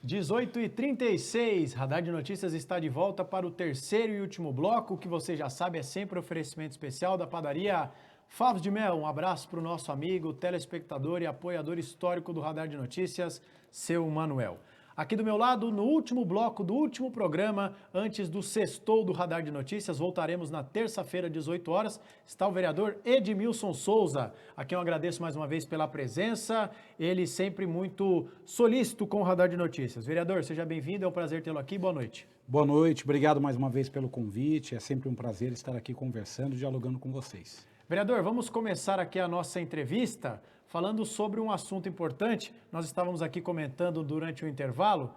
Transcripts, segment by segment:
18h36, Radar de Notícias está de volta para o terceiro e último bloco, que você já sabe é sempre oferecimento especial da padaria Favos de Mel. Um abraço para o nosso amigo, telespectador e apoiador histórico do Radar de Notícias, seu Manuel. Aqui do meu lado, no último bloco do último programa, antes do sextou do Radar de Notícias, voltaremos na terça-feira, 18 horas, está o vereador Edmilson Souza, a quem eu agradeço mais uma vez pela presença, ele sempre muito solícito com o Radar de Notícias. Vereador, seja bem-vindo, é um prazer tê-lo aqui, boa noite. Boa noite, obrigado mais uma vez pelo convite, é sempre um prazer estar aqui conversando, dialogando com vocês. Vereador, vamos começar aqui a nossa entrevista falando sobre um assunto importante. Nós estávamos aqui comentando durante o intervalo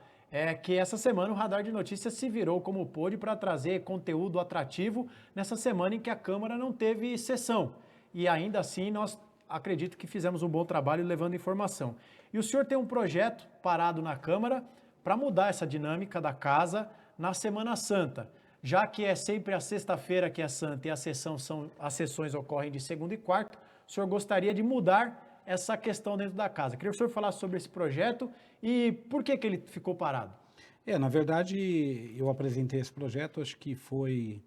que essa semana o Radar de Notícias se virou como pôde para trazer conteúdo atrativo nessa semana em que a Câmara não teve sessão. E ainda assim nós acredito que fizemos um bom trabalho levando informação. E o senhor tem um projeto parado na Câmara para mudar essa dinâmica da casa na Semana Santa. Já que é sempre a sexta-feira que é santa e as sessões ocorrem de segunda e quarta, o senhor gostaria de mudar essa questão dentro da casa. Queria que o senhor falasse sobre esse projeto e por que ele ficou parado. Na verdade, eu apresentei esse projeto, acho que foi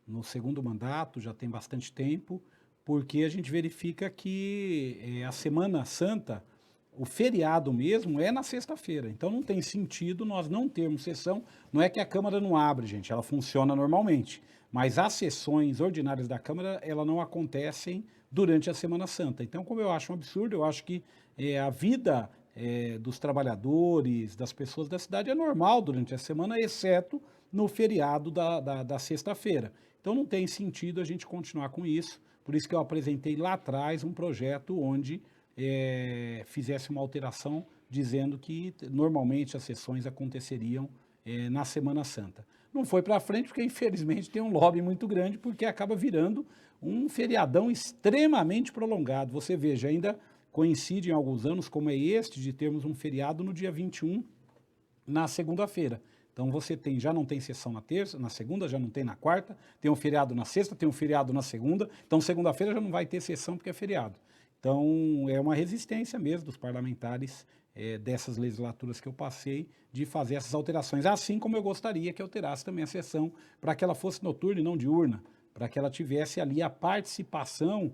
no segundo mandato, já tem bastante tempo, porque a gente verifica que a Semana Santa, o feriado mesmo é na sexta-feira, então não tem sentido nós não termos sessão, não é que a Câmara não abre, gente, ela funciona normalmente, mas as sessões ordinárias da Câmara, elas não acontecem durante a Semana Santa. Então, como eu acho um absurdo, eu acho que a vida dos trabalhadores, das pessoas da cidade é normal durante a semana, exceto no feriado da sexta-feira. Então não tem sentido a gente continuar com isso, por isso que eu apresentei lá atrás um projeto onde fizesse uma alteração dizendo que normalmente as sessões aconteceriam na Semana Santa. Não foi para frente porque infelizmente tem um lobby muito grande porque acaba virando um feriadão extremamente prolongado. Você veja, ainda coincide em alguns anos, como é este, de termos um feriado no dia 21, na segunda-feira. Então você tem, já não tem sessão na terça, na segunda, já não tem na quarta, tem um feriado na sexta, tem um feriado na segunda, então segunda-feira já não vai ter sessão porque é feriado. Então é uma resistência mesmo dos parlamentares dessas legislaturas que eu passei de fazer essas alterações, assim como eu gostaria que alterasse também a sessão para que ela fosse noturna e não diurna, para que ela tivesse ali a participação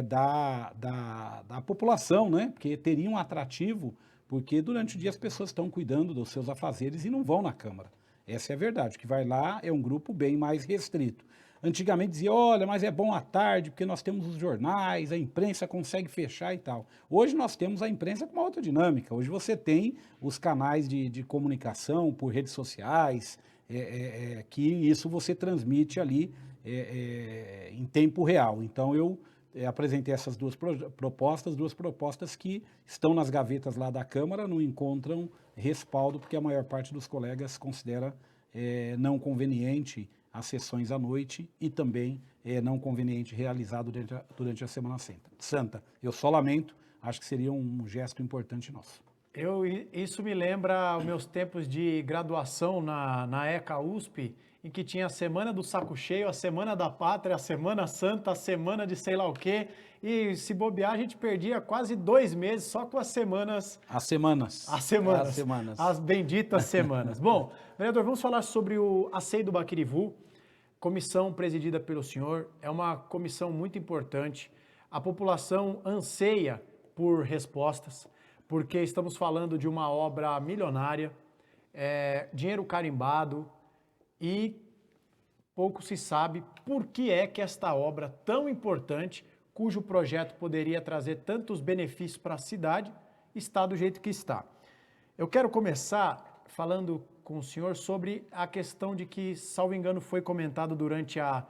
da população, né? Porque teria um atrativo, porque durante o dia as pessoas estão cuidando dos seus afazeres e não vão na Câmara. Essa é a verdade, o que vai lá é um grupo bem mais restrito. Antigamente dizia, olha, mas é bom à tarde, porque nós temos os jornais, a imprensa consegue fechar e tal. Hoje nós temos a imprensa com uma outra dinâmica. Hoje você tem os canais de comunicação por redes sociais, que isso você transmite ali em tempo real. Então eu apresentei essas duas propostas que estão nas gavetas lá da Câmara, não encontram respaldo, porque a maior parte dos colegas considera não conveniente as sessões à noite e também não conveniente realizado durante a Semana Santa. Eu só lamento, acho que seria um gesto importante nosso. Isso me lembra os meus tempos de graduação na ECA USP, em que tinha a Semana do Saco Cheio, a Semana da Pátria, a Semana Santa, a Semana de sei lá o quê, e se bobear a gente perdia quase 2 meses só com as semanas. As semanas. As benditas semanas. Bom, vereador, vamos falar sobre o ACEI do Baquirivu, comissão presidida pelo senhor, é uma comissão muito importante, a população anseia por respostas, porque estamos falando de uma obra milionária, dinheiro carimbado e pouco se sabe por que é que esta obra tão importante, cujo projeto poderia trazer tantos benefícios para a cidade, está do jeito que está. Eu quero começar falando com o senhor sobre a questão de que, salvo engano, foi comentado durante a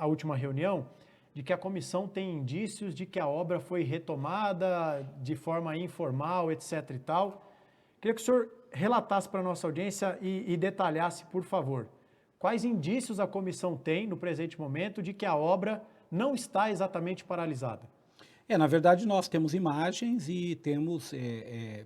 última reunião, de que a comissão tem indícios de que a obra foi retomada de forma informal, etc. e tal. Queria que o senhor relatasse para a nossa audiência e detalhasse, por favor, quais indícios a comissão tem, no presente momento, de que a obra não está exatamente paralisada. Na verdade, nós temos imagens e temos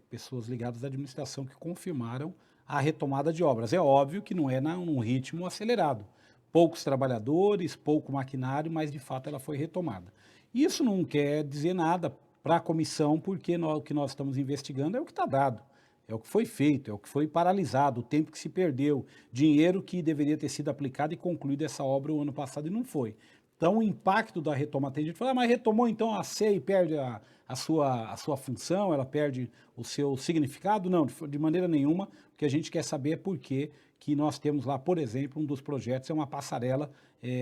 pessoas ligadas à administração que confirmaram a retomada de obras. É óbvio que não é num ritmo acelerado. Poucos trabalhadores, pouco maquinário, mas de fato ela foi retomada. Isso não quer dizer nada para a comissão, porque o que nós estamos investigando é o que está dado. é o que foi feito, é o que foi paralisado, o tempo que se perdeu, dinheiro que deveria ter sido aplicado e concluído essa obra o ano passado e não foi. Então, o impacto da retomada, tem gente que fala, mas retomou, então a CEI perde a sua função, ela perde o seu significado? Não, de maneira nenhuma. O que a gente quer saber é por que nós temos lá, por exemplo, um dos projetos é uma passarela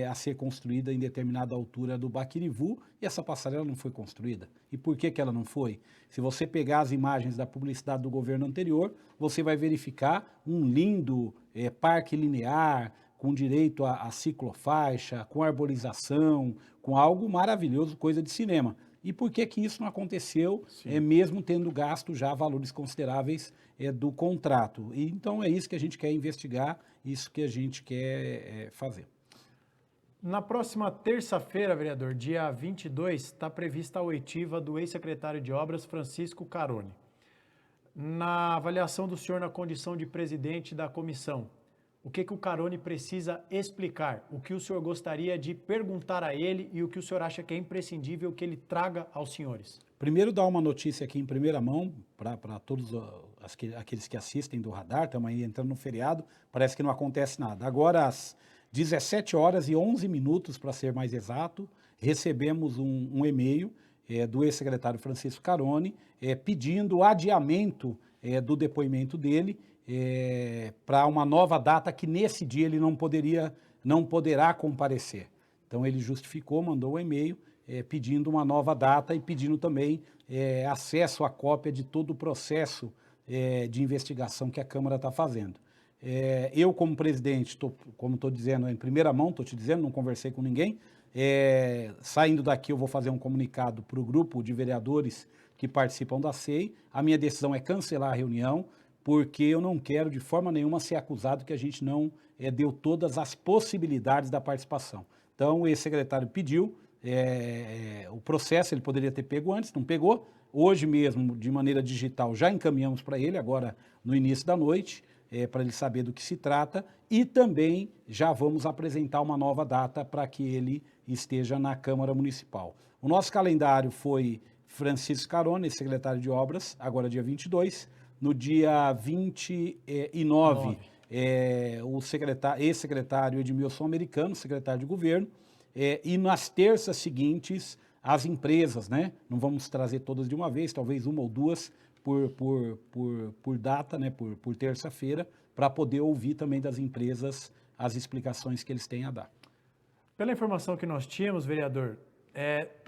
a ser construída em determinada altura do Baquirivu, e essa passarela não foi construída. E por que ela não foi? Se você pegar as imagens da publicidade do governo anterior, você vai verificar um lindo parque linear, com direito a ciclofaixa, com arborização, com algo maravilhoso, coisa de cinema. E por que isso não aconteceu, mesmo tendo gasto já valores consideráveis do contrato? E, então é isso que a gente quer investigar, isso que a gente quer fazer. Na próxima terça-feira, vereador, dia 22, está prevista a oitiva do ex-secretário de Obras, Francisco Carone. Na avaliação do senhor na condição de presidente da comissão, o que o Carone precisa explicar? O que o senhor gostaria de perguntar a ele e o que o senhor acha que é imprescindível que ele traga aos senhores? Primeiro, dar uma notícia aqui em primeira mão para todos aqueles que assistem do Radar, estamos aí entrando no feriado, parece que não acontece nada. Agora, às 17 horas e 11 minutos, para ser mais exato, recebemos um e-mail do ex-secretário Francisco Carone pedindo o adiamento do depoimento dele para uma nova data que nesse dia ele não poderá comparecer. Então ele justificou, mandou um e-mail pedindo uma nova data e pedindo também acesso à cópia de todo o processo de investigação que a Câmara está fazendo. Eu, como presidente, como estou dizendo em primeira mão, estou te dizendo, não conversei com ninguém, saindo daqui eu vou fazer um comunicado para o grupo de vereadores que participam da CEI. A minha decisão é cancelar a reunião, porque eu não quero de forma nenhuma ser acusado que a gente não deu todas as possibilidades da participação. Então, o ex-secretário pediu o processo, ele poderia ter pego antes, não pegou. Hoje mesmo, de maneira digital, já encaminhamos para ele, agora no início da noite, para ele saber do que se trata, e também já vamos apresentar uma nova data para que ele esteja na Câmara Municipal. O nosso calendário foi Francisco Carone, secretário de Obras, agora dia 22, no dia 29, o ex-secretário Edmilson Americano, secretário de governo, e nas terças seguintes, as empresas, né? Não vamos trazer todas de uma vez, talvez uma ou duas por data, né? Por terça-feira, para poder ouvir também das empresas as explicações que eles têm a dar. Pela informação que nós tínhamos, vereador,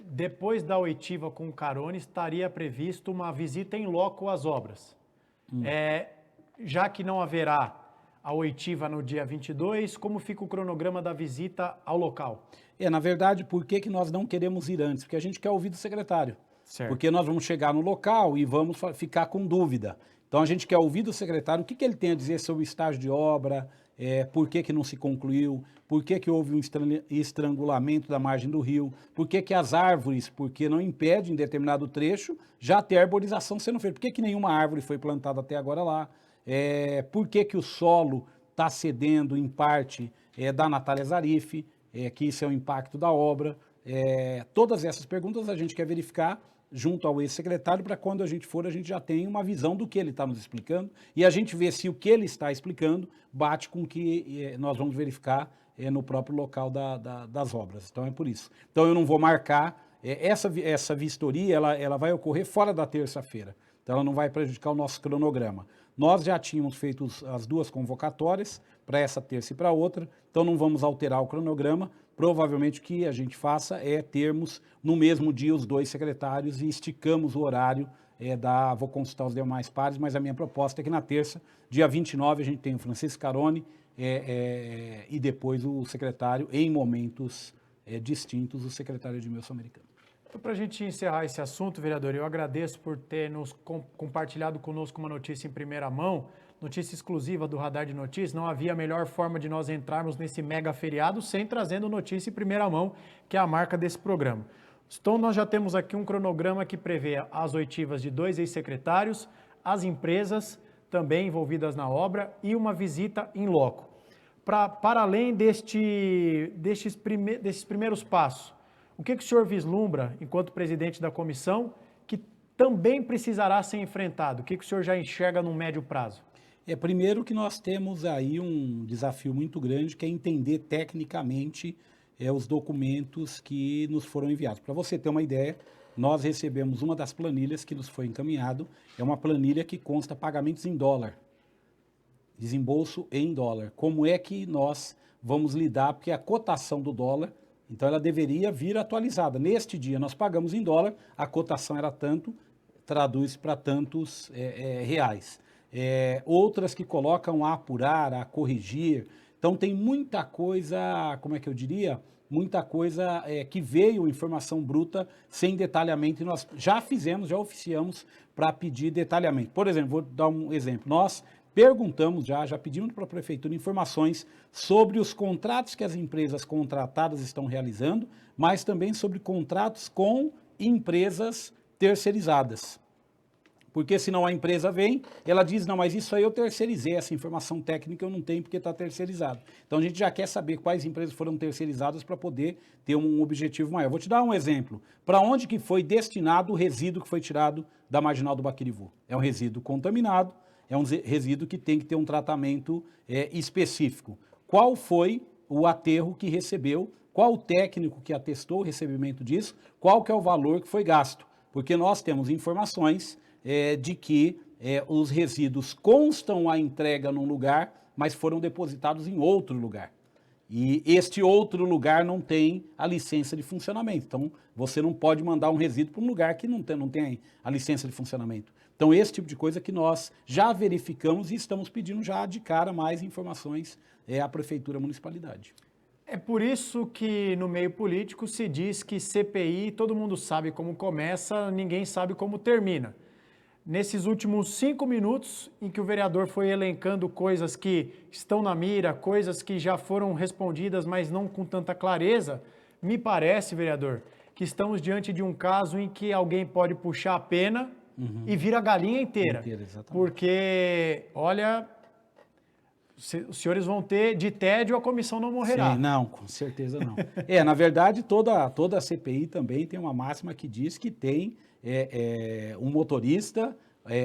depois da oitiva com o Carone, estaria previsto uma visita em loco às obras. Já que não haverá a oitiva no dia 22, como fica o cronograma da visita ao local? Na verdade, por que nós não queremos ir antes? Porque a gente quer ouvir do secretário. Certo. Porque nós vamos chegar no local e vamos ficar com dúvida. Então, a gente quer ouvir do secretário o que ele tem a dizer sobre o estágio de obra, por que não se concluiu, por que houve um estrangulamento da margem do rio, por que as árvores, porque não impede em determinado trecho, já ter arborização sendo feita. Por que nenhuma árvore foi plantada até agora lá? Por que o solo está cedendo em parte da Natália Zarif, que isso é o impacto da obra. Todas essas perguntas a gente quer verificar junto ao ex-secretário, para quando a gente for, a gente já tem uma visão do que ele está nos explicando, e a gente vê se o que ele está explicando bate com o que nós vamos verificar no próprio local das obras. Então é por isso. Então eu não vou marcar, essa vistoria ela vai ocorrer fora da terça-feira, então ela não vai prejudicar o nosso cronograma. Nós já tínhamos feito as duas convocatórias, para essa terça e para outra, então não vamos alterar o cronograma. Provavelmente o que a gente faça é termos no mesmo dia os dois secretários e esticamos o horário vou consultar os demais pares, mas a minha proposta é que na terça, dia 29, a gente tem o Francisco Carone e depois o secretário, em momentos distintos, o secretário Edmilson Americano. Então, para a gente encerrar esse assunto, vereador, eu agradeço por ter nos compartilhado conosco uma notícia em primeira mão, notícia exclusiva do Radar de Notícias. Não havia melhor forma de nós entrarmos nesse mega feriado sem trazendo notícia em primeira mão, que é a marca desse programa. Então, nós já temos aqui um cronograma que prevê as oitivas de 2 ex-secretários, as empresas também envolvidas na obra e uma visita em loco. Para além desses primeiros passos, o que o senhor vislumbra, enquanto presidente da comissão, que também precisará ser enfrentado? O que o senhor já enxerga no médio prazo? Primeiro que nós temos aí um desafio muito grande, que é entender tecnicamente os documentos que nos foram enviados. Para você ter uma ideia, nós recebemos uma das planilhas que nos foi encaminhado, é uma planilha que consta pagamentos em dólar, desembolso em dólar. Como é que nós vamos lidar? Porque a cotação do dólar, então ela deveria vir atualizada. Neste dia nós pagamos em dólar, a cotação era tanto, traduz para tantos reais. Outras que colocam a apurar, a corrigir. Então tem muita coisa, como é que eu diria? Muita coisa que veio informação bruta sem detalhamento e nós já fizemos, já oficiamos para pedir detalhamento. Por exemplo, vou dar um exemplo. Nós perguntamos já pedimos para a Prefeitura informações sobre os contratos que as empresas contratadas estão realizando, mas também sobre contratos com empresas terceirizadas. Porque senão a empresa vem, ela diz, não, mas isso aí eu terceirizei, essa informação técnica eu não tenho porque está terceirizado. Então a gente já quer saber quais empresas foram terceirizadas para poder ter um objetivo maior. Vou te dar um exemplo. Para onde que foi destinado o resíduo que foi tirado da Marginal do Baquirivu? É um resíduo contaminado, é um resíduo que tem que ter um tratamento específico. Qual foi o aterro que recebeu? Qual o técnico que atestou o recebimento disso? Qual que é o valor que foi gasto? Porque nós temos informações de que os resíduos constam a entrega num lugar, mas foram depositados em outro lugar. E este outro lugar não tem a licença de funcionamento. Então, você não pode mandar um resíduo para um lugar que não tem a licença de funcionamento. Então, esse tipo de coisa que nós já verificamos e estamos pedindo já de cara mais informações à Prefeitura, à Municipalidade. É por isso que no meio político se diz que CPI, todo mundo sabe como começa, ninguém sabe como termina. Nesses últimos 5 minutos em que o vereador foi elencando coisas que estão na mira, coisas que já foram respondidas, mas não com tanta clareza, me parece, vereador, que estamos diante de um caso em que alguém pode puxar a pena e vira a galinha inteira. Porque, olha, os senhores vão ter de tédio, a comissão não morrerá. Sim, não, com certeza não. Na verdade, toda a CPI também tem uma máxima que diz que tem um motorista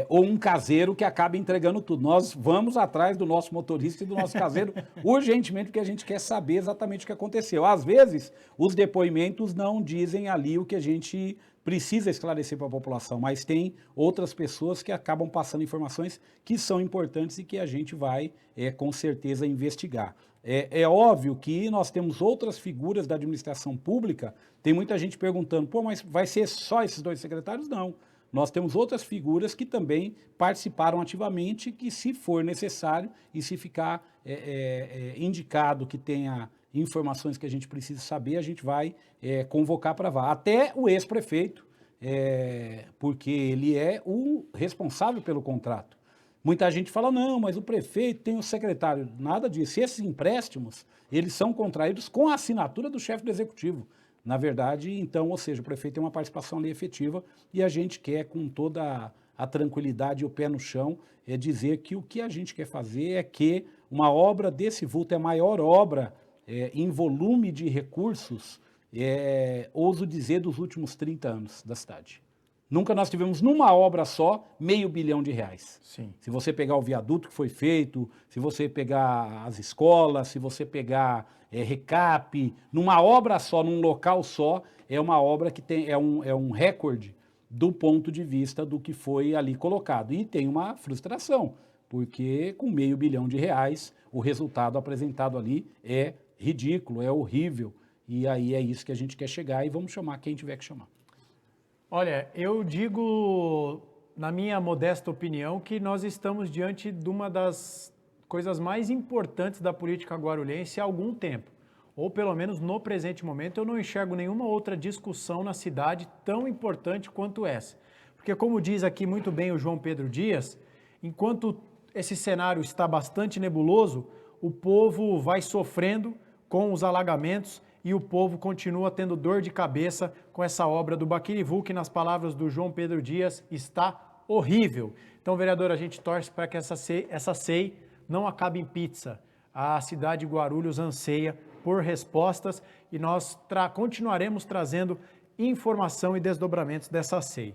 ou um caseiro que acaba entregando tudo. Nós vamos atrás do nosso motorista e do nosso caseiro urgentemente, porque a gente quer saber exatamente o que aconteceu. Às vezes, os depoimentos não dizem ali o que a gente precisa esclarecer para a população, mas tem outras pessoas que acabam passando informações que são importantes e que a gente vai, com certeza, investigar. É óbvio que nós temos outras figuras da administração pública, tem muita gente perguntando, pô, mas vai ser só esses 2 secretários? Não. Nós temos outras figuras que também participaram ativamente, que se for necessário e se ficar indicado que tenha informações que a gente precisa saber, a gente vai convocar para vá. Até o ex-prefeito, porque ele é o responsável pelo contrato. Muita gente fala, não, mas o prefeito tem o secretário. Nada disso. Esses empréstimos, eles são contraídos com a assinatura do chefe do executivo. Na verdade, então, ou seja, o prefeito tem uma participação ali efetiva e a gente quer, com toda a tranquilidade e o pé no chão, dizer que o que a gente quer fazer é que uma obra desse vulto é a maior obra em volume de recursos, ouso dizer, dos últimos 30 anos da cidade. Nunca nós tivemos numa obra só R$500 milhão. Sim. Se você pegar o viaduto que foi feito, se você pegar as escolas, se você pegar recap, numa obra só, num local só, é uma obra que é um recorde do ponto de vista do que foi ali colocado. E tem uma frustração, porque com R$500 milhão o resultado apresentado ali é ridículo, é horrível. E aí é isso que a gente quer chegar e vamos chamar quem tiver que chamar. Olha, eu digo, na minha modesta opinião, que nós estamos diante de uma das coisas mais importantes da política guarulhense há algum tempo. Ou pelo menos no presente momento, eu não enxergo nenhuma outra discussão na cidade tão importante quanto essa. Porque como diz aqui muito bem o João Pedro Dias, enquanto esse cenário está bastante nebuloso, o povo vai sofrendo com os alagamentos e o povo continua tendo dor de cabeça com essa obra do Baquirivu, que nas palavras do João Pedro Dias está horrível. Então, vereador, a gente torce para que essa SEI não acabe em pizza. A cidade de Guarulhos anseia por respostas e nós continuaremos trazendo informação e desdobramentos dessa SEI.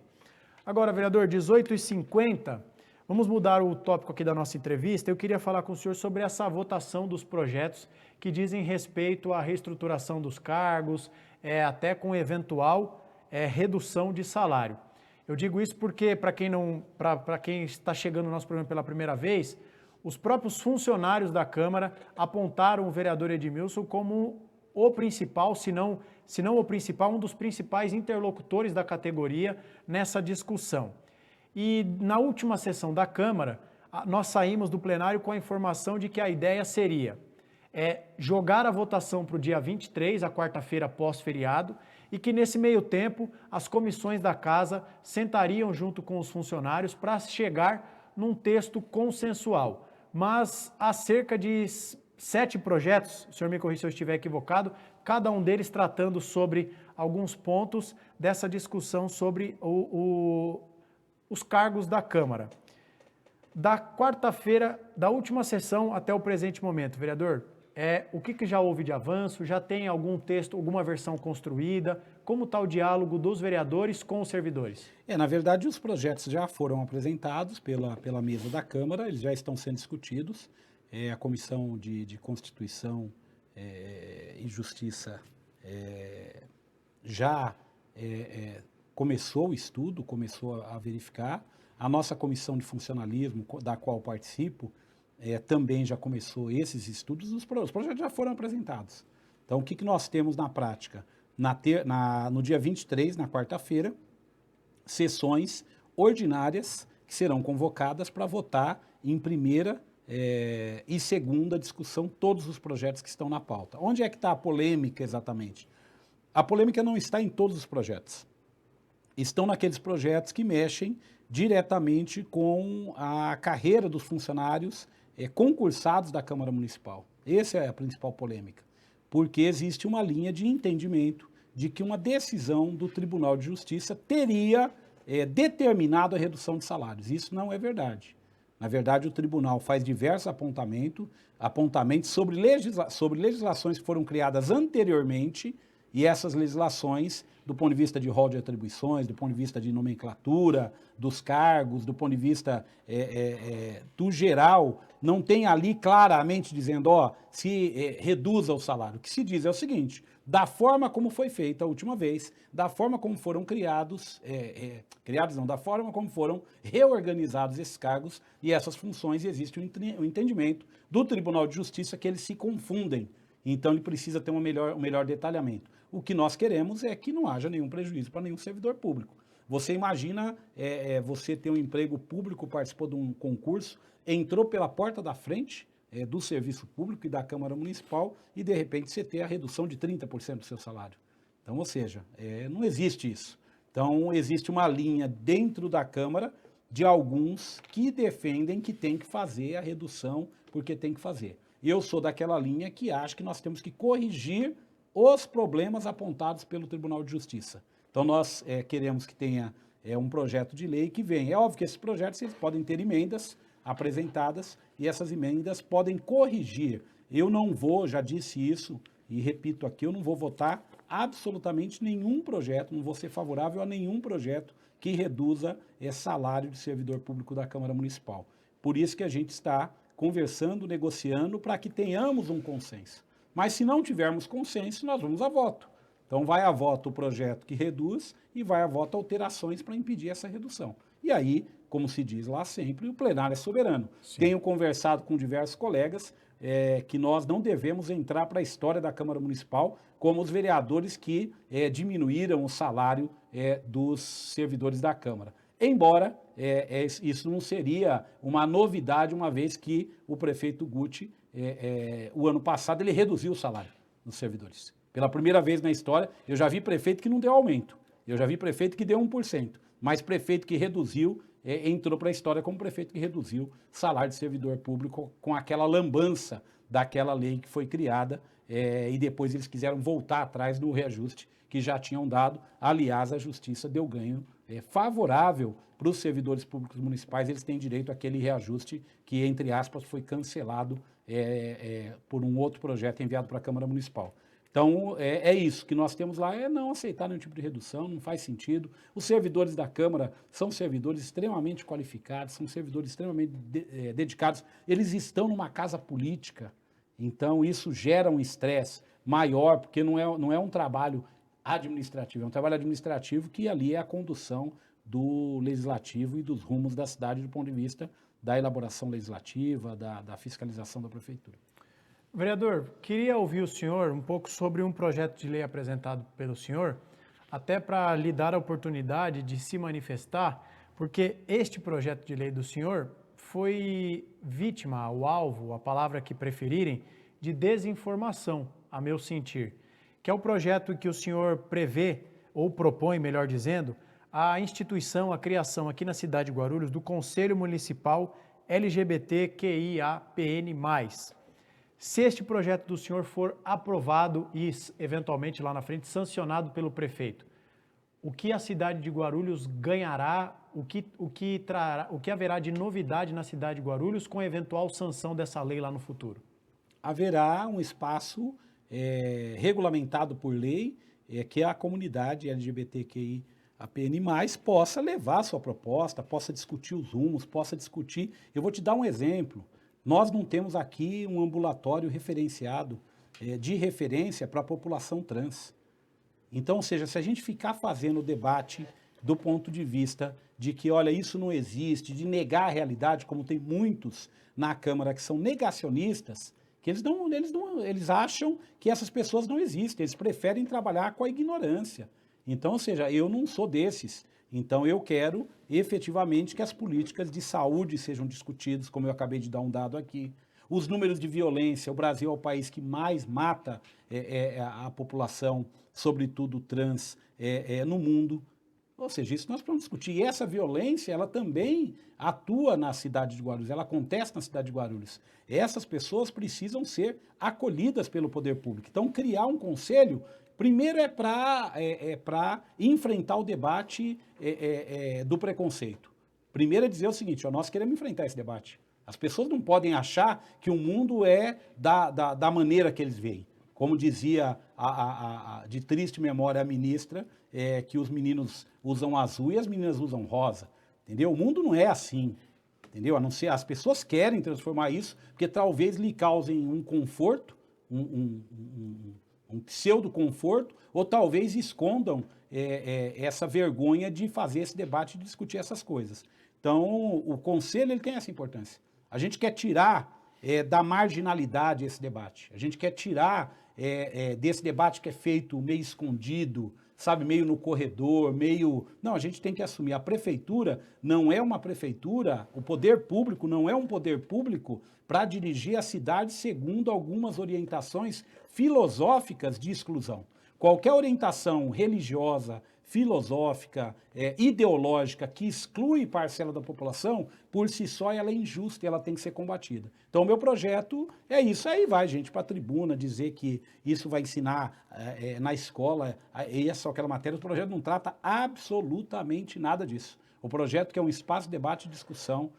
Agora, vereador, 18h50, vamos mudar o tópico aqui da nossa entrevista. Eu queria falar com o senhor sobre essa votação dos projetos que dizem respeito à reestruturação dos cargos, até com eventual redução de salário. Eu digo isso porque, para quem está chegando no nosso programa pela primeira vez, os próprios funcionários da Câmara apontaram o vereador Edmilson como o principal, se não o principal, um dos principais interlocutores da categoria nessa discussão. E na última sessão da Câmara, nós saímos do plenário com a informação de que a ideia seria jogar a votação para o dia 23, a quarta-feira pós-feriado, e que nesse meio tempo as comissões da casa sentariam junto com os funcionários para chegar num texto consensual. Mas há cerca de 7 projetos, o senhor me corrija se eu estiver equivocado, cada um deles tratando sobre alguns pontos dessa discussão sobre os cargos da Câmara. Da quarta-feira, da última sessão até o presente momento, vereador, o que já houve de avanço? Já tem algum texto, alguma versão construída? Como está o diálogo dos vereadores com os servidores? Na verdade, os projetos já foram apresentados pela mesa da Câmara, eles já estão sendo discutidos. A Comissão de Constituição e Justiça já começou o estudo, começou a verificar. A nossa Comissão de Funcionalismo, da qual participo, também já começou esses estudos, os projetos já foram apresentados. Então, o que nós temos na prática? No dia 23, na quarta-feira, sessões ordinárias que serão convocadas para votar em primeira e segunda discussão todos os projetos que estão na pauta. Onde é que está a polêmica exatamente? A polêmica não está em todos os projetos. Estão naqueles projetos que mexem diretamente com a carreira dos funcionários concursados da Câmara Municipal. Essa é a principal polêmica, porque existe uma linha de entendimento de que uma decisão do Tribunal de Justiça teria determinado a redução de salários. Isso não é verdade. Na verdade, o tribunal faz diversos apontamentos sobre legislações que foram criadas anteriormente, e essas legislações, do ponto de vista de rol de atribuições, do ponto de vista de nomenclatura, dos cargos, do ponto de vista do geral, não tem ali claramente dizendo, se reduza o salário. O que se diz é o seguinte, da forma como foi feita a última vez, da forma como foram da forma como foram reorganizados esses cargos e essas funções, existe um entendimento do Tribunal de Justiça que eles se confundem. Então, ele precisa ter um melhor detalhamento. O que nós queremos é que não haja nenhum prejuízo para nenhum servidor público. Você imagina você ter um emprego público, participou de um concurso, entrou pela porta da frente do serviço público e da Câmara Municipal e, de repente, você ter a redução de 30% do seu salário. Então, ou seja, não existe isso. Então, existe uma linha dentro da Câmara de alguns que defendem que tem que fazer a redução porque tem que fazer. Eu sou daquela linha que acha que nós temos que corrigir os problemas apontados pelo Tribunal de Justiça. Então, nós queremos que tenha um projeto de lei que venha. É óbvio que esses projetos eles podem ter emendas apresentadas e essas emendas podem corrigir. Eu não vou, já disse isso e repito aqui, eu não vou votar absolutamente nenhum projeto, não vou ser favorável a nenhum projeto que reduza salário de servidor público da Câmara Municipal. Por isso que a gente está conversando, negociando, para que tenhamos um consenso. Mas se não tivermos consenso, nós vamos a voto. Então vai a voto o projeto que reduz e vai a voto alterações para impedir essa redução. E aí, como se diz lá sempre, o plenário é soberano. Sim. Tenho conversado com diversos colegas que nós não devemos entrar para a história da Câmara Municipal como os vereadores que diminuíram o salário dos servidores da Câmara. Embora isso não seria uma novidade, uma vez que o prefeito Guti, o ano passado, ele reduziu o salário dos servidores. Pela primeira vez na história, eu já vi prefeito que não deu aumento, eu já vi prefeito que deu 1%, mas prefeito que reduziu, entrou para a história como prefeito que reduziu salário de servidor público com aquela lambança daquela lei que foi criada e depois eles quiseram voltar atrás no reajuste que já tinham dado. Aliás, a Justiça deu ganho favorável para os servidores públicos municipais, eles têm direito àquele reajuste que, entre aspas, foi cancelado por um outro projeto enviado para a Câmara Municipal. Então, é isso que nós temos lá, é não aceitar nenhum tipo de redução, não faz sentido. Os servidores da Câmara são servidores extremamente qualificados, são servidores extremamente dedicados. Eles estão numa casa política, então isso gera um estresse maior, porque não é um trabalho administrativo, é um trabalho administrativo que ali é a condução do legislativo e dos rumos da cidade do ponto de vista da elaboração legislativa, da fiscalização da prefeitura. Vereador, queria ouvir o senhor um pouco sobre um projeto de lei apresentado pelo senhor, até para lhe dar a oportunidade de se manifestar, porque este projeto de lei do senhor foi vítima, o alvo, a palavra que preferirem, de desinformação, a meu sentir, que é o projeto que o senhor prevê, ou propõe, melhor dizendo, a instituição, a criação aqui na cidade de Guarulhos do Conselho Municipal LGBTQIAPN+. Se este projeto do senhor for aprovado e, eventualmente, lá na frente, sancionado pelo prefeito, o que a cidade de Guarulhos ganhará, o que haverá de novidade na cidade de Guarulhos com a eventual sanção dessa lei lá no futuro? Haverá um espaço regulamentado por lei, que a comunidade LGBTQIAPN+, possa levar a sua proposta, possa discutir os rumos, possa discutir. Eu vou te dar um exemplo. Nós não temos aqui um ambulatório referenciado, de referência para a população trans. Então, ou seja, se a gente ficar fazendo o debate do ponto de vista de que, olha, isso não existe, de negar a realidade, como tem muitos na Câmara que são negacionistas, que eles acham que essas pessoas não existem, eles preferem trabalhar com a ignorância. Então, ou seja, eu não sou desses. Então, eu quero efetivamente que as políticas de saúde sejam discutidas, como eu acabei de dar um dado aqui. Os números de violência, o Brasil é o país que mais mata a população, sobretudo trans, no mundo. Ou seja, isso nós podemos discutir. E essa violência, ela também atua na cidade de Guarulhos, ela acontece na cidade de Guarulhos. Essas pessoas precisam ser acolhidas pelo poder público. Então, criar um conselho, primeiro é para enfrentar o debate do preconceito. Primeiro é dizer o seguinte, ó, nós queremos enfrentar esse debate. As pessoas não podem achar que o mundo é da maneira que eles veem. Como dizia de triste memória a ministra, que os meninos usam azul e as meninas usam rosa. Entendeu? O mundo não é assim. Entendeu? A não ser, as pessoas querem transformar isso, porque talvez lhe causem um conforto, um pseudo-conforto, ou talvez escondam essa vergonha de fazer esse debate, de discutir essas coisas. Então, o Conselho ele tem essa importância. A gente quer tirar da marginalidade esse debate. A gente quer tirar desse debate que é feito meio escondido, sabe, meio no corredor, meio... Não, a gente tem que assumir. A prefeitura não é uma prefeitura, o poder público não é um poder público para dirigir a cidade segundo algumas orientações filosóficas de exclusão. Qualquer orientação religiosa, filosófica, ideológica que exclui parcela da população, por si só ela é injusta e ela tem que ser combatida. Então o meu projeto é isso, aí vai gente para a tribuna dizer que isso vai ensinar na escola, essa ou aquela matéria, o projeto não trata absolutamente nada disso. O projeto que é um espaço de debate e discussão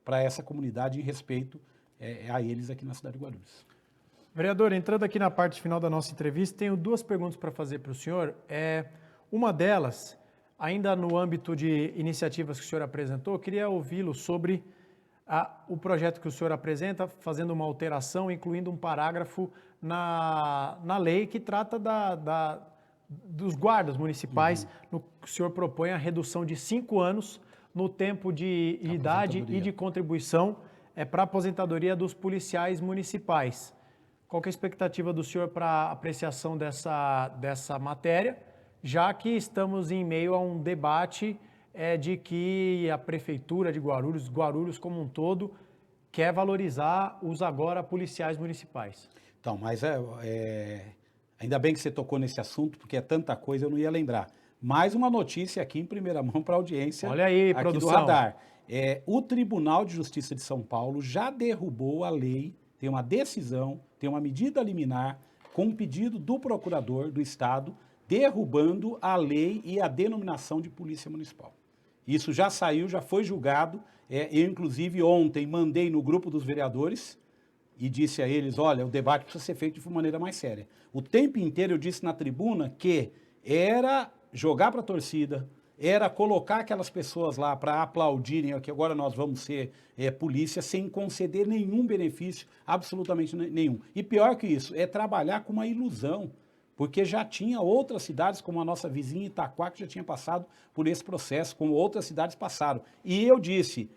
para essa comunidade em respeito a eles aqui na cidade de Guarulhos. Vereador, entrando aqui na parte final da nossa entrevista, tenho duas perguntas para fazer para o senhor. Uma delas, ainda no âmbito de iniciativas que o senhor apresentou, eu queria ouvi-lo sobre o projeto que o senhor apresenta, fazendo uma alteração, incluindo um parágrafo na lei que trata dos guardas municipais, no que o senhor propõe a redução de 5 anos no tempo de idade e de contribuição para a aposentadoria dos policiais municipais. Qual que é a expectativa do senhor para apreciação dessa matéria, já que estamos em meio a um debate de que a Prefeitura de Guarulhos, Guarulhos como um todo, quer valorizar os agora policiais municipais? Então, mas ainda bem que você tocou nesse assunto, porque é tanta coisa, eu não ia lembrar. Mais uma notícia aqui em primeira mão para a audiência. Olha aí, aqui produção. do Radar. O Tribunal de Justiça de São Paulo já derrubou a lei, tem uma decisão, tem uma medida liminar com um pedido do procurador do Estado, derrubando a lei e a denominação de polícia municipal. Isso já saiu, já foi julgado. Eu, inclusive, ontem mandei no grupo dos vereadores e disse a eles, olha, o debate precisa ser feito de maneira mais séria. O tempo inteiro eu disse na tribuna que era jogar para a torcida, era colocar aquelas pessoas lá para aplaudirem que agora nós vamos ser polícia sem conceder nenhum benefício, absolutamente nenhum. E pior que isso, é trabalhar com uma ilusão, porque já tinha outras cidades, como a nossa vizinha Itaquá, que já tinha passado por esse processo, como outras cidades passaram. E eu disse,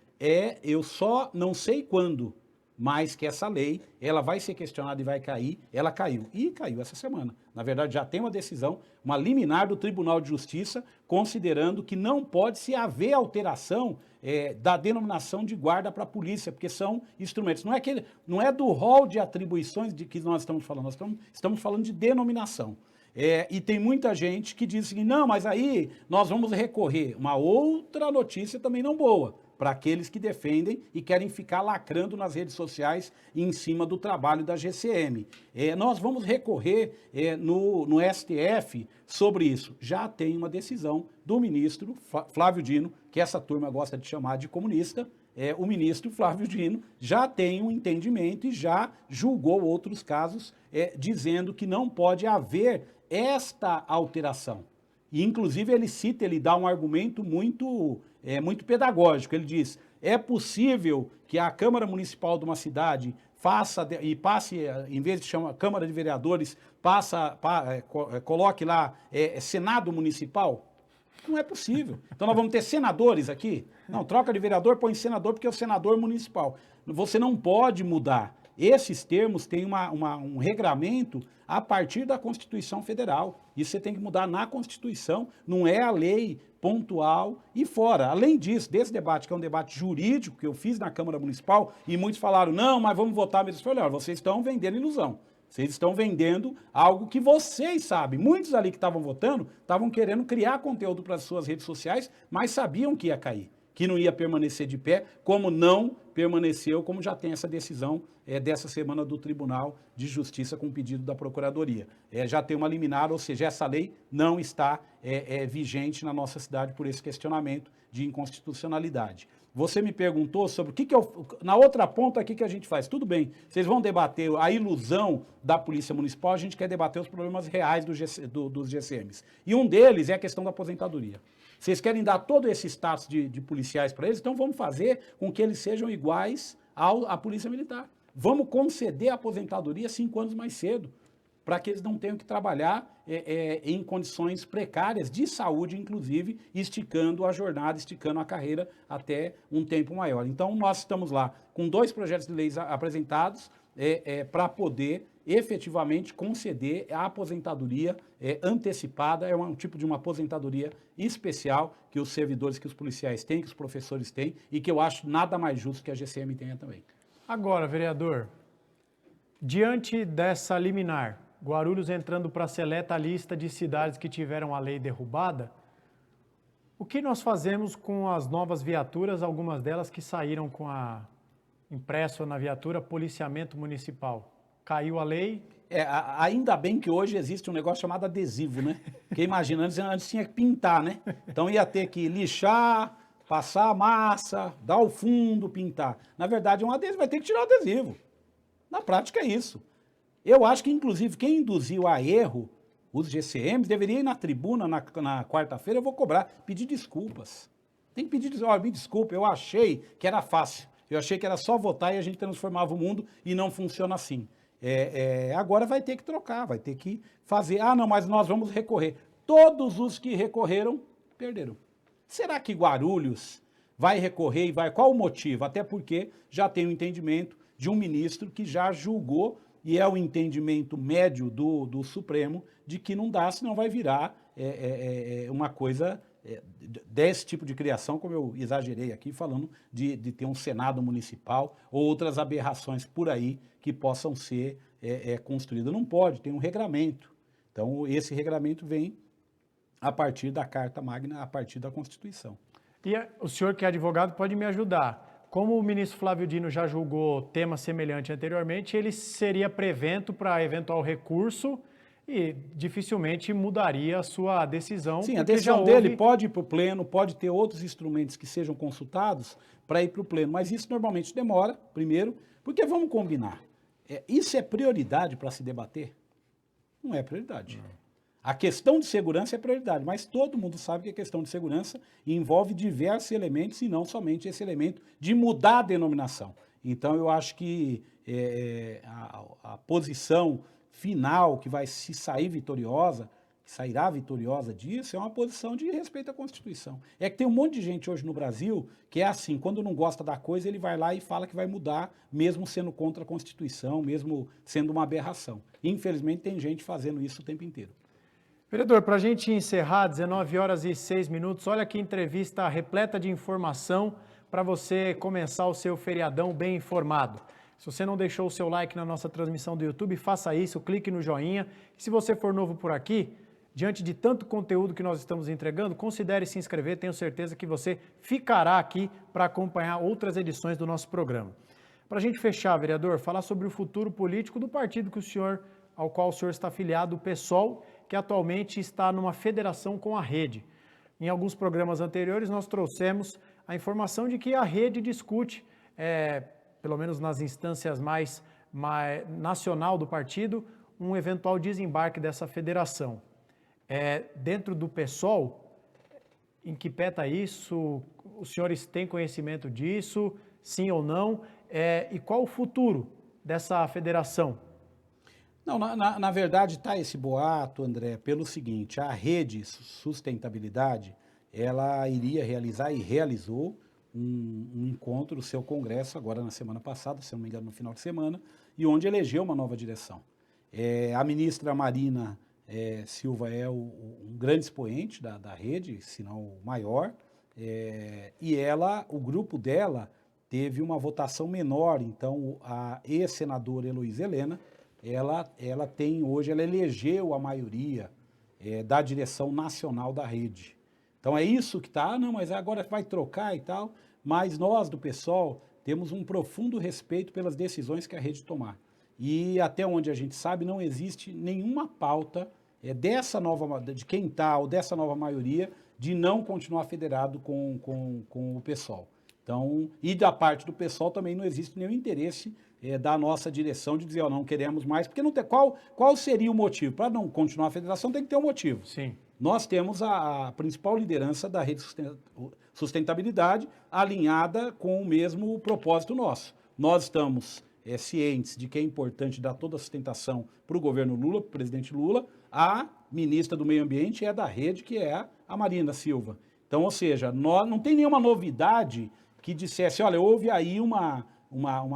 eu só não sei quando, mas que essa lei, ela vai ser questionada e vai cair, ela caiu. E caiu essa semana. Na verdade, já tem uma decisão, uma liminar do Tribunal de Justiça, considerando que não pode se haver alteração da denominação de guarda para a polícia, porque são instrumentos. Não é do rol de atribuições de que nós estamos falando, nós estamos falando de denominação. E tem muita gente que diz assim, não, mas aí nós vamos recorrer. Uma outra notícia também não boa, para aqueles que defendem e querem ficar lacrando nas redes sociais em cima do trabalho da GCM. Nós vamos recorrer no STF sobre isso. Já tem uma decisão do ministro Flávio Dino, que essa turma gosta de chamar de comunista. O ministro Flávio Dino já tem um entendimento e já julgou outros casos, dizendo que não pode haver esta alteração. E, inclusive, ele dá um argumento muito pedagógico. Ele diz, é possível que a Câmara Municipal de uma cidade passe, em vez de chamar Câmara de Vereadores, coloque lá Senado Municipal? Não é possível. Então nós vamos ter senadores aqui? Não, troca de vereador, põe senador, porque é o senador municipal. Você não pode mudar. Esses termos têm um regramento a partir da Constituição Federal. Isso você tem que mudar na Constituição, não é a lei pontual e fora. Além disso, desse debate, que é um debate jurídico que eu fiz na Câmara Municipal, e muitos falaram, não, mas vamos votar. Mas eu falei, olha, vocês estão vendendo ilusão. Vocês estão vendendo algo que vocês sabem. Muitos ali que estavam votando estavam querendo criar conteúdo para as suas redes sociais, mas sabiam que ia cair, que não ia permanecer de pé, como não permaneceu, como já tem essa decisão dessa semana do Tribunal de Justiça com pedido da Procuradoria. Já tem uma liminar, ou seja, essa lei não está vigente na nossa cidade por esse questionamento de inconstitucionalidade. Você me perguntou sobre o que na outra ponta aqui que a gente faz. Tudo bem, vocês vão debater a ilusão da Polícia Municipal, a gente quer debater os problemas reais dos GCMs. E um deles é a questão da aposentadoria. Vocês querem dar todo esse status de policiais para eles, então vamos fazer com que eles sejam iguais à Polícia Militar. Vamos conceder a aposentadoria 5 anos mais cedo, para que eles não tenham que trabalhar em condições precárias de saúde, inclusive, esticando a jornada, esticando a carreira até um tempo maior. Então, nós estamos lá com 2 projetos de leis apresentados para poder efetivamente conceder a aposentadoria antecipada. É um tipo de uma aposentadoria especial que os servidores, que os policiais têm, que os professores têm, e que eu acho nada mais justo que a GCM tenha também. Agora, vereador, diante dessa liminar, Guarulhos entrando para a seleta lista de cidades que tiveram a lei derrubada, o que nós fazemos com as novas viaturas, algumas delas que saíram com impresso na viatura policiamento municipal? Caiu a lei? Ainda bem que hoje existe um negócio chamado adesivo, né? Porque imagina, antes tinha que pintar, né? Então ia ter que lixar, passar a massa, dar o fundo, pintar. Na verdade, um adesivo, vai ter que tirar o adesivo. Na prática é isso. Eu acho que, inclusive, quem induziu a erro, os GCMs, deveria ir na tribuna na quarta-feira, eu vou cobrar, pedir desculpas. Tem que pedir, olha, me desculpa, eu achei que era fácil. Eu achei que era só votar e a gente transformava o mundo e não funciona assim. Agora vai ter que trocar, vai ter que fazer. Ah, não, mas nós vamos recorrer. Todos os que recorreram, perderam. Será que Guarulhos vai recorrer e vai? Qual o motivo? Até porque já tem o entendimento de um ministro que já julgou, e é o entendimento médio do Supremo, de que não dá, senão vai virar uma coisa desse tipo de criação, como eu exagerei aqui, falando de ter um Senado municipal ou outras aberrações por aí que possam ser construídas. Não pode, tem um regramento. Então, esse regramento vem a partir da Carta Magna, a partir da Constituição. E o senhor que é advogado pode me ajudar. Como o ministro Flávio Dino já julgou tema semelhante anteriormente, ele seria prevento para eventual recurso e dificilmente mudaria a sua decisão. Sim, a decisão dele pode ir para o pleno, pode ter outros instrumentos que sejam consultados para ir para o pleno, mas isso normalmente demora, primeiro, porque vamos combinar. Isso é prioridade para se debater? Não é prioridade. A questão de segurança é prioridade, mas todo mundo sabe que a questão de segurança envolve diversos elementos e não somente esse elemento de mudar a denominação. Então, eu acho que a posição final que vai se sair vitoriosa, sairá vitoriosa disso, é uma posição de respeito à Constituição. É que tem um monte de gente hoje no Brasil que é assim, quando não gosta da coisa, ele vai lá e fala que vai mudar, mesmo sendo contra a Constituição, mesmo sendo uma aberração. Infelizmente, tem gente fazendo isso o tempo inteiro. Vereador, para a gente encerrar, 19h06, olha que entrevista repleta de informação para você começar o seu feriadão bem informado. Se você não deixou o seu like na nossa transmissão do YouTube, faça isso, clique no joinha. E se você for novo por aqui, diante de tanto conteúdo que nós estamos entregando, considere se inscrever, tenho certeza que você ficará aqui para acompanhar outras edições do nosso programa. Para a gente fechar, vereador, falar sobre o futuro político do partido ao qual o senhor está afiliado, o PSOL, que atualmente está numa federação com a Rede. Em alguns programas anteriores, nós trouxemos a informação de que a Rede discute, pelo menos nas instâncias mais nacional do partido, um eventual desembarque dessa federação. Dentro do PSOL, em que pé está isso? Os senhores têm conhecimento disso? Sim ou não? E qual o futuro dessa federação? Não, na verdade está esse boato, André, pelo seguinte, a Rede Sustentabilidade, ela iria realizar e realizou um encontro do seu congresso agora na semana passada, se não me engano no final de semana, e onde elegeu uma nova direção. A ministra Marina Silva é um grande expoente da Rede, se não o maior, e o grupo dela teve uma votação menor, então a ex-senadora Heloísa Helena, ela elegeu a maioria da direção nacional da Rede. Então é isso que está, não, mas agora vai trocar e tal, mas nós do PSOL temos um profundo respeito pelas decisões que a Rede tomar. E até onde a gente sabe, não existe nenhuma pauta de quem está ou dessa nova maioria de não continuar federado com o PSOL. Então, e da parte do PSOL também não existe nenhum interesse da nossa direção de dizer, não queremos mais, porque não tem, qual seria o motivo? Para não continuar a federação tem que ter um motivo. Sim. Nós temos a principal liderança da Rede Sustentabilidade alinhada com o mesmo propósito nosso. Nós estamos cientes de que é importante dar toda a sustentação para o governo Lula, para o presidente Lula. A ministra do Meio Ambiente é da Rede, que é a Marina Silva. Então, ou seja, não tem nenhuma novidade que dissesse, olha, houve aí uma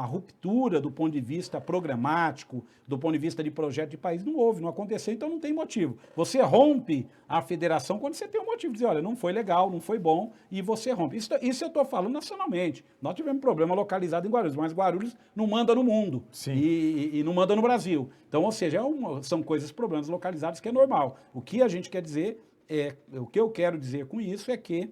ruptura do ponto de vista programático, do ponto de vista de projeto de país. Não houve, não aconteceu, então não tem motivo. Você rompe a federação quando você tem um motivo de dizer, olha, não foi legal, não foi bom, e você rompe. Isso eu estou falando nacionalmente. Nós tivemos problema localizado em Guarulhos, mas Guarulhos não manda no mundo e não manda no Brasil. Então, ou seja, são problemas localizados que é normal. O que a gente quer dizer, o que eu quero dizer com isso é que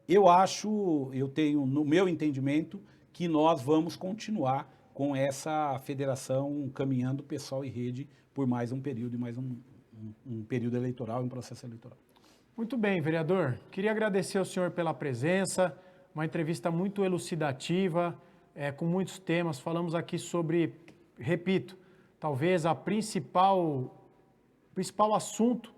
eu tenho, no meu entendimento, que nós vamos continuar com essa federação caminhando PSOL e Rede por mais um período, e mais um período eleitoral, um processo eleitoral. Muito bem, vereador. Queria agradecer ao senhor pela presença, uma entrevista muito elucidativa, com muitos temas. Falamos aqui sobre, repito, talvez o principal assunto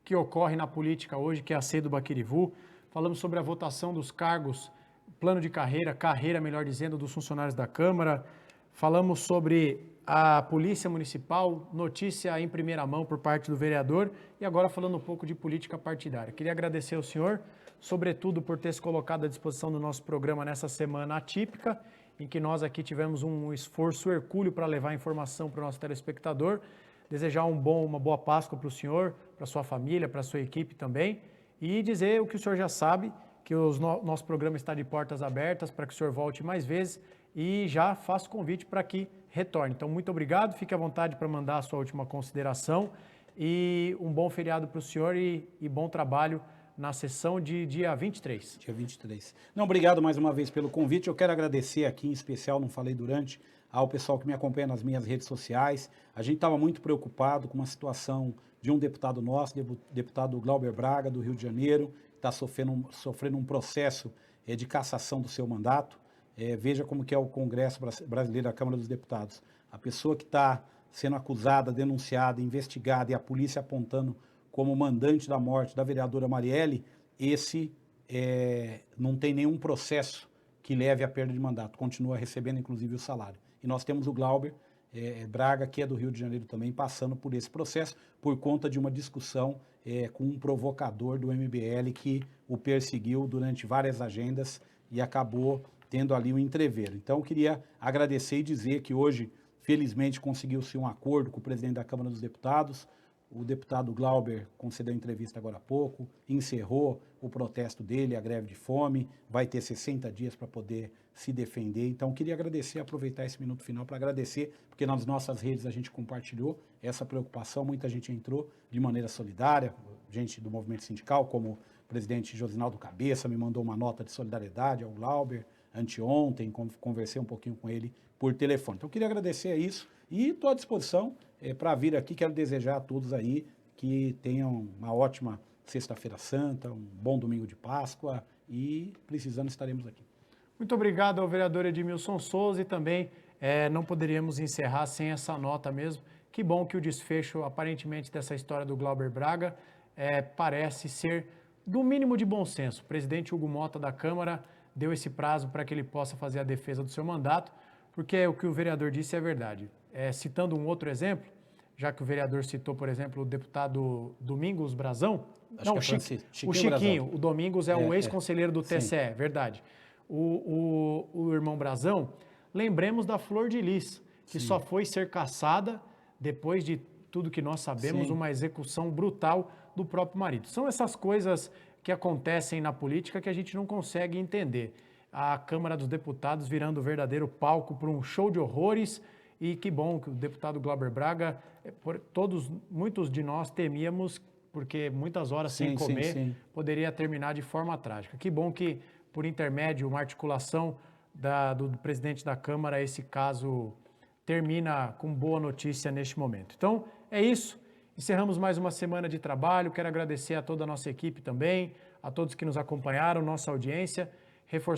que ocorre na política hoje, que é a SEI do Baquirivu. Falamos sobre a votação dos cargos, plano de carreira, melhor dizendo, dos funcionários da Câmara. Falamos sobre a Polícia Municipal, notícia em primeira mão por parte do vereador, e agora falando um pouco de política partidária. Queria agradecer ao senhor, sobretudo por ter se colocado à disposição do nosso programa nessa semana atípica, em que nós aqui tivemos um esforço hercúleo para levar informação para o nosso telespectador. Desejar uma boa Páscoa para o senhor, para a sua família, para a sua equipe também, e dizer o que o senhor já sabe, que o nosso programa está de portas abertas para que o senhor volte mais vezes, e já faço convite para que retorne. Então, muito obrigado, fique à vontade para mandar a sua última consideração, e um bom feriado para o senhor e bom trabalho na sessão de dia 23. Dia 23. Não, obrigado mais uma vez pelo convite. Eu quero agradecer aqui, em especial, não falei durante, ao pessoal que me acompanha nas minhas redes sociais. A gente estava muito preocupado com uma situação de um deputado nosso, deputado Glauber Braga, do Rio de Janeiro, que está sofrendo um processo de cassação do seu mandato. veja como que é o Congresso Brasileiro, a Câmara dos Deputados. A pessoa que está sendo acusada, denunciada, investigada e a polícia apontando como mandante da morte da vereadora Marielle, esse não tem nenhum processo que leve à perda de mandato, continua recebendo inclusive o salário. E nós temos o Glauber Braga, que é do Rio de Janeiro também, passando por esse processo por conta de uma discussão com um provocador do MBL que o perseguiu durante várias agendas e acabou tendo ali um entreveiro. Então, eu queria agradecer e dizer que hoje, felizmente, conseguiu-se um acordo com o presidente da Câmara dos Deputados. O deputado Glauber concedeu entrevista agora há pouco, encerrou o protesto dele, a greve de fome, vai ter 60 dias para poder se defender. Então, queria agradecer, aproveitar esse minuto final para agradecer, porque nas nossas redes a gente compartilhou essa preocupação, muita gente entrou de maneira solidária, gente do movimento sindical, como o presidente Josinaldo Cabeça, me mandou uma nota de solidariedade ao Glauber, anteontem, conversei um pouquinho com ele por telefone. Então, queria agradecer a isso e estou à disposição para vir aqui. Quero desejar a todos aí que tenham uma ótima Sexta-feira Santa, um bom domingo de Páscoa e, precisando, estaremos aqui. Muito obrigado ao vereador Edmilson Souza e também não poderíamos encerrar sem essa nota mesmo. Que bom que o desfecho, aparentemente, dessa história do Glauber Braga parece ser do mínimo de bom senso. O presidente Hugo Motta da Câmara deu esse prazo para que ele possa fazer a defesa do seu mandato, porque o que o vereador disse é verdade. Citando um outro exemplo, já que o vereador citou, por exemplo, o deputado Domingos Brazão, o Chiquinho Brazão. O Domingos é um ex-conselheiro do TCE, verdade. O irmão Brazão, lembremos da Flor de Lis, que só foi ser caçada depois de tudo que nós sabemos, uma execução brutal do próprio marido. São essas coisas que acontecem na política que a gente não consegue entender. A Câmara dos Deputados virando verdadeiro palco para um show de horrores e que bom que o deputado Glauber Braga, muitos de nós temíamos, porque muitas horas sem comer, poderia terminar de forma trágica. Que bom que, por intermédio, uma articulação do presidente da Câmara, esse caso termina com boa notícia neste momento. Então, é isso. Encerramos mais uma semana de trabalho. Quero agradecer a toda a nossa equipe também, a todos que nos acompanharam, nossa audiência.